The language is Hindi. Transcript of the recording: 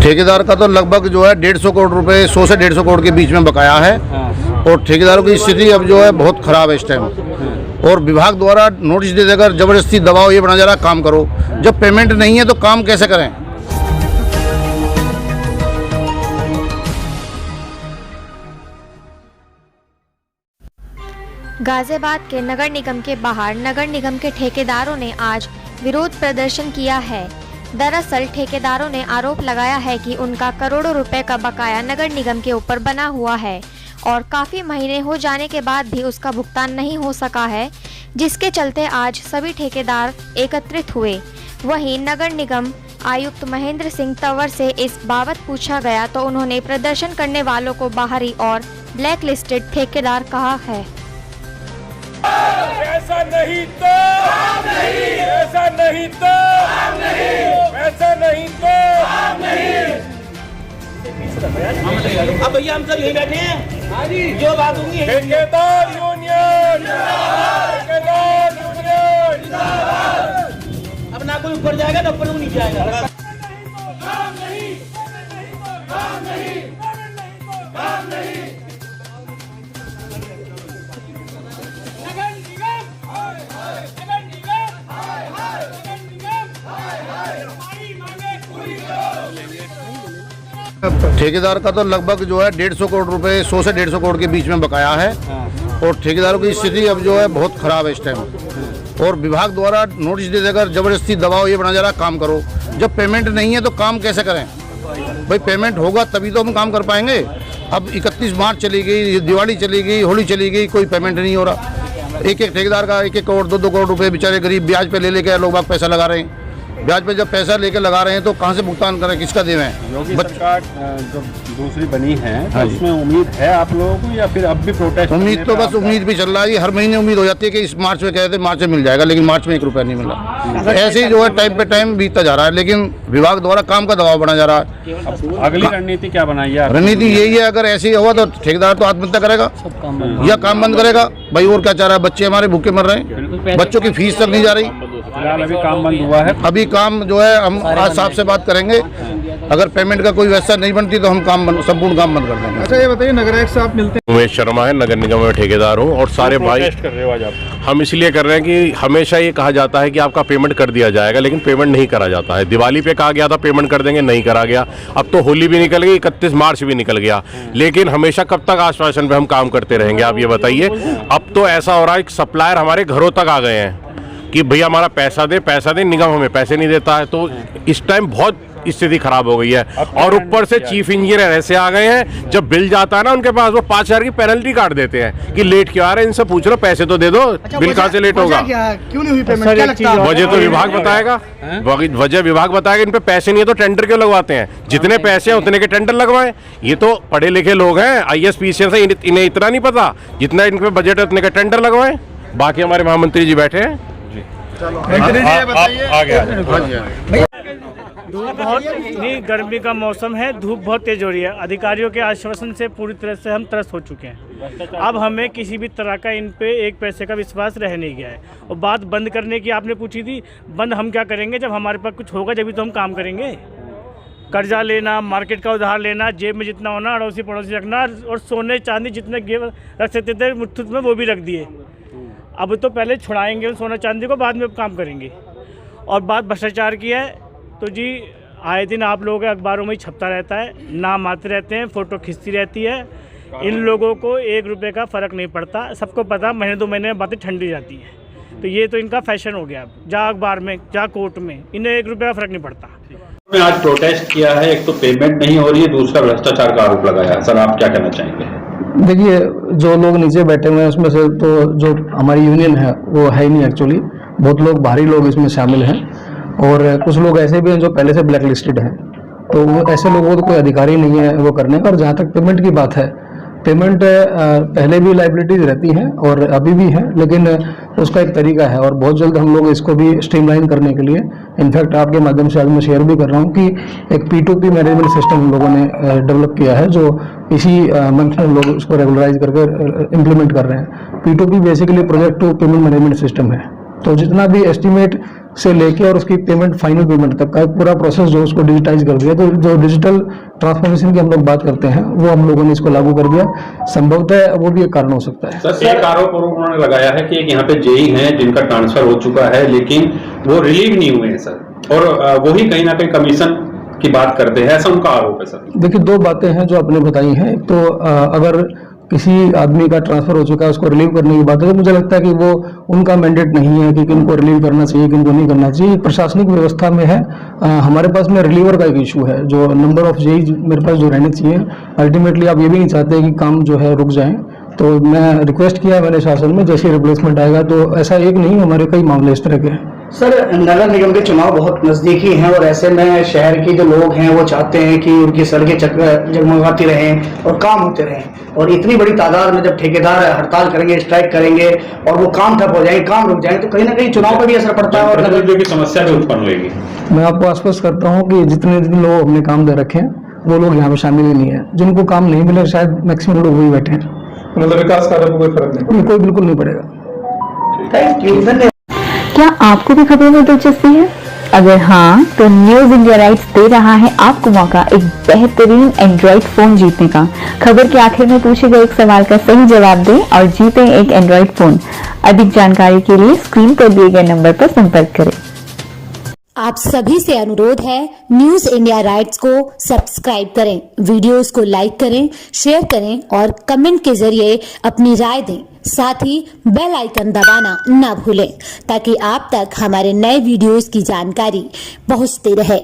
ठेकेदार का तो लगभग जो है 150 करोड़ रुपए, 100 से 150 करोड़ के बीच में बकाया है। और ठेकेदारों की स्थिति अब जो है बहुत खराब है इस टाइम। और विभाग द्वारा नोटिस दे देकर जबरदस्ती दबाव ये बना जा रहा है काम करो। जब पेमेंट नहीं है तो काम कैसे करें। गाजियाबाद के नगर निगम के बाहर नगर निगम के ठेकेदारों ने आज विरोध प्रदर्शन किया है। दरअसल ठेकेदारों ने आरोप लगाया है कि उनका करोड़ों रुपए का बकाया नगर निगम के ऊपर बना हुआ है और काफ़ी महीने हो जाने के बाद भी उसका भुगतान नहीं हो सका है, जिसके चलते आज सभी ठेकेदार एकत्रित हुए। वहीं नगर निगम आयुक्त महेंद्र सिंह तंवर से इस बाबत पूछा गया तो उन्होंने प्रदर्शन करने वालों को बाहरी और ब्लैक लिस्टेड ठेकेदार कहा है। ऐसा नहीं तो ऐसा नहीं तो ऐसा नहीं तो अब भैया हम सब यही बैठे हैं, जो बात होंगी ठेकेदार यूनियन, ठेकेदार यूनियन। अब ना कोई ऊपर जाएगा ना ऊपर नीचे आएगा। ठेकेदार का तो लगभग जो है 150 करोड़ रुपए, 100 से 150 करोड़ के बीच में बकाया है। और ठेकेदारों की स्थिति अब जो है बहुत खराब है इस टाइम। और विभाग द्वारा नोटिस दे देकर जबरदस्ती दबाव ये बना जा रहा है काम करो। जब पेमेंट नहीं है तो काम कैसे करें। भाई पेमेंट होगा तभी तो हम काम कर पाएंगे। अब 31 मार्च चली गई, दिवाली चली गई, होली चली गई, कोई पेमेंट नहीं हो रहा। एक एक ठेकेदार का 1-1 करोड़ 2-2 करोड़ रुपए बेचारे गरीब ब्याज पे ले लेके लोग बाग पैसा लगा रहे हैं। ब्याज पे जब पैसा लेके लगा रहे हैं तो कहाँ से भुगतान करें, किसका देवें। योगी सरकार जब दूसरी बनी है तो उसमें उम्मीद है आप लोगों को, या फिर अब भी प्रोटेस्ट? उम्मीद तो बस उम्मीद भी चल रहा है। हर महीने उम्मीद हो जाती है कि इस मार्च में कहते हैं मार्च में मिल जाएगा, लेकिन मार्च में 1 रुपया नहीं मिला। ऐसे ही जो है टाइम पे टाइम बीतता जा रहा है, लेकिन विभाग द्वारा काम का दबाव बना जा रहा है। अगली रणनीति क्या बनाई है? रणनीति यही है, अगर ऐसे ही हुआ तो ठेकेदार तो आत्महत्या करेगा या काम बंद करेगा। भाई और क्या चाह रहा है, बच्चे हमारे भूखे मर रहे हैं, बच्चों की फीस तक नहीं जा रही। फिलहाल अभी काम बंद हुआ है। अभी काम जो है हम आज साहब से बात करेंगे, अगर पेमेंट का कोई व्यवस्था नहीं बनती तो हम संपूर्ण काम बंद कर देंगे। अच्छा ये बताइए, नगर आयुक्त साहब मिलते हैं। उमेश शर्मा है, नगर निगम में ठेकेदार हूँ। और सारे भाई कर रहे हो आज आप? हम इसलिए कर रहे हैं कि हमेशा ये कहा जाता है कि आपका पेमेंट कर दिया जाएगा, लेकिन पेमेंट नहीं करा जाता है। दिवाली पे कहा गया था पेमेंट कर देंगे, नहीं करा गया। अब तो होली भी निकल गई, 31 मार्च भी निकल गया, लेकिन हमेशा कब तक आश्वासन पे हम काम करते रहेंगे, आप ये बताइए। अब तो ऐसा हो रहा है कि सप्लायर हमारे घरों तक आ गए हैं कि भैया हमारा पैसा दे, निगम हमें पैसे नहीं देता है। तो इस टाइम बहुत स्थिति खराब हो गई है। और ऊपर से चीफ इंजीनियर ऐसे आ गए हैं, जब बिल जाता है ना उनके पास, वो 5,000 की पेनल्टी काट देते हैं कि लेट क्यों आ रहे हैं। इनसे पूछ लो, पैसे तो दे दो। अच्छा, बिल कहाँ से लेट होगा? क्यों नहीं हुई पेमेंट? क्या लगता है? वजह तो विभाग बताएगा, वजह विभाग बताएगा। इन पे पैसे नहीं है तो टेंडर क्यों लगवाते हैं? जितने पैसे हैं उतने के टेंडर लगवाएं। ये तो पढ़े लिखे लोग हैं, IAS PCS है, इन्हें इतना नहीं पता। जितना इनके बजट है उतने का टेंडर लगवाएं। बाकी हमारे महामंत्री जी बैठे हैं। धूप बहुत ही गर्मी का मौसम है, धूप बहुत तेज हो रही है। अधिकारियों के आश्वासन से पूरी तरह से हम त्रस्त हो चुके हैं। अब हमें किसी भी तरह का इन पे 1 पैसे का विश्वास रह नहीं गया है। और बात बंद करने की आपने पूछी थी, बंद हम क्या करेंगे? जब हमारे पास कुछ होगा जब तो हम काम करेंगे। कर्जा लेना, मार्केट का उधार लेना, जेब में जितना होना अड़ोसी पड़ोसी रखना, और सोने चांदी जितने रख सकते थे मुट्ठुत में वो भी रख दिए। अब तो पहले छुड़ाएंगे सोना चांदी को, बाद में काम करेंगे। और बात भ्रष्टाचार की है तो जी आए दिन आप लोगों के अखबारों में ही छपता रहता है, नाम आते रहते हैं, फ़ोटो खिंचती रहती है। इन लोगों को 1 रुपये का फ़र्क नहीं पड़ता। सबको पता, महीने 2 महीने में बातें ठंडी जाती हैं। तो ये तो इनका फैशन हो गया। अब जा अखबार में, जा कोर्ट में, इन्हें 1 रुपये का फ़र्क नहीं पड़ता। आज प्रोटेस्ट किया है, एक तो पेमेंट नहीं हो रही है, दूसरा भ्रष्टाचार का आरोप लगाया है। सर आप क्या कहना चाहेंगे? देखिए, जो लोग नीचे बैठे हुए हैं उसमें से तो जो हमारी यूनियन है वो है ही नहीं एक्चुअली। बहुत लोग बाहरी लोग इसमें शामिल हैं और कुछ लोग ऐसे भी हैं जो पहले से ब्लैक लिस्टेड हैं। तो वो ऐसे लोगों को तो कोई अधिकारी नहीं है वो करने का। और जहाँ तक पेमेंट की बात है, पेमेंट पहले भी लाइबिलिटीज रहती हैं और अभी भी है, लेकिन उसका एक तरीका है और बहुत जल्द हम लोग इसको भी स्ट्रीमलाइन करने के लिए, इनफैक्ट आपके माध्यम से आज मैं शेयर भी कर रहा हूँ कि एक P2P मैनेजमेंट सिस्टम हम लोगों ने डेवलप किया है, जो इसी मंथ में हम लोग उसको रेगुलराइज करके इम्प्लीमेंट कर रहे हैं। P2P basically project to payment management system है। तो जितना भी एस्टिमेट से लेके और उसकी पेमेंट, फाइनल पेमेंट तक का एक पूरा प्रोसेस जो उसको डिजिटाइज कर दिया। तो जो डिजिटल ट्रांसफॉर्मेशन की हम लोग बात करते हैं वो हम लोगों ने इसको लागू कर दिया। संभवतः वो भी एक कारण हो सकता है। सर, एक आरोप और उन्होंने लगाया है कि एक यहाँ पे जेई हैं जिनका ट्रांसफर हो चुका है लेकिन वो रिलीव नहीं हुए हैं सर, और वही कहीं ना कहीं कमीशन की बात करते हैं, ऐसा उनका आरोप है सर। देखिए, दो बातें हैं जो आपने बताई हैं। एक तो अगर किसी आदमी का ट्रांसफर हो चुका है उसको रिलीव करने की बात है तो मुझे लगता है कि वो उनका मैंडेट नहीं है कि किनको रिलीव करना चाहिए, किनको नहीं करना चाहिए। प्रशासनिक व्यवस्था में है। हमारे पास में रिलीवर का एक इशू है, जो नंबर ऑफ जेई मेरे पास जो रहने चाहिए। अल्टीमेटली आप ये भी नहीं चाहते कि काम जो है रुक जाए, तो मैं रिक्वेस्ट किया मैंने शासन में, जैसे रिप्लेसमेंट आएगा। तो ऐसा एक नहीं, हमारे कई मामले इस तरह के हैं। सर, नगर निगम के चुनाव बहुत नजदीकी हैं और ऐसे में शहर के जो लोग हैं वो चाहते हैं कि उनकी सड़कें जगमगाती रहें और काम होते रहें, और इतनी बड़ी तादाद में जब ठेकेदार हड़ताल करेंगे, स्ट्राइक करेंगे और वो काम ठप हो जाएंगे, काम रुक जाएंगे, तो कहीं ना कहीं चुनाव पर भी असर पड़ता है और नगर की समस्या भी उत्पन्न होगी। मैं आपको आश्वस्त करता हूँ कि जितने लोग हमने काम दे रखे हैं वो लोग यहाँ पे शामिल ही नहीं है। जिनको काम नहीं मिले शायद मैक्सिमम लोग वही बैठे हैं। मतलब विकास कार्य को कोई फर्क नहीं, कोई बिल्कुल नहीं पड़ेगा। थैंक यू, धन्यवाद। क्या आपको भी खबरों में दिलचस्पी है? अगर हाँ, तो न्यूज इंडिया राइट्स दे रहा है आपको मौका एक बेहतरीन एंड्रॉइड फोन जीतने का। खबर के आखिर में पूछे गए एक सवाल का सही जवाब दें और जीतें एक एंड्रॉइड फोन। अधिक जानकारी के लिए स्क्रीन पर दिए गए नंबर पर संपर्क करें। आप सभी से अनुरोध है, न्यूज इंडिया राइट्स को सब्सक्राइब करें, वीडियोस को लाइक करें, शेयर करें और कमेंट के जरिए अपनी राय दें। साथ ही बेल आइकन दबाना ना भूलें ताकि आप तक हमारे नए वीडियोस की जानकारी पहुंचती रहे।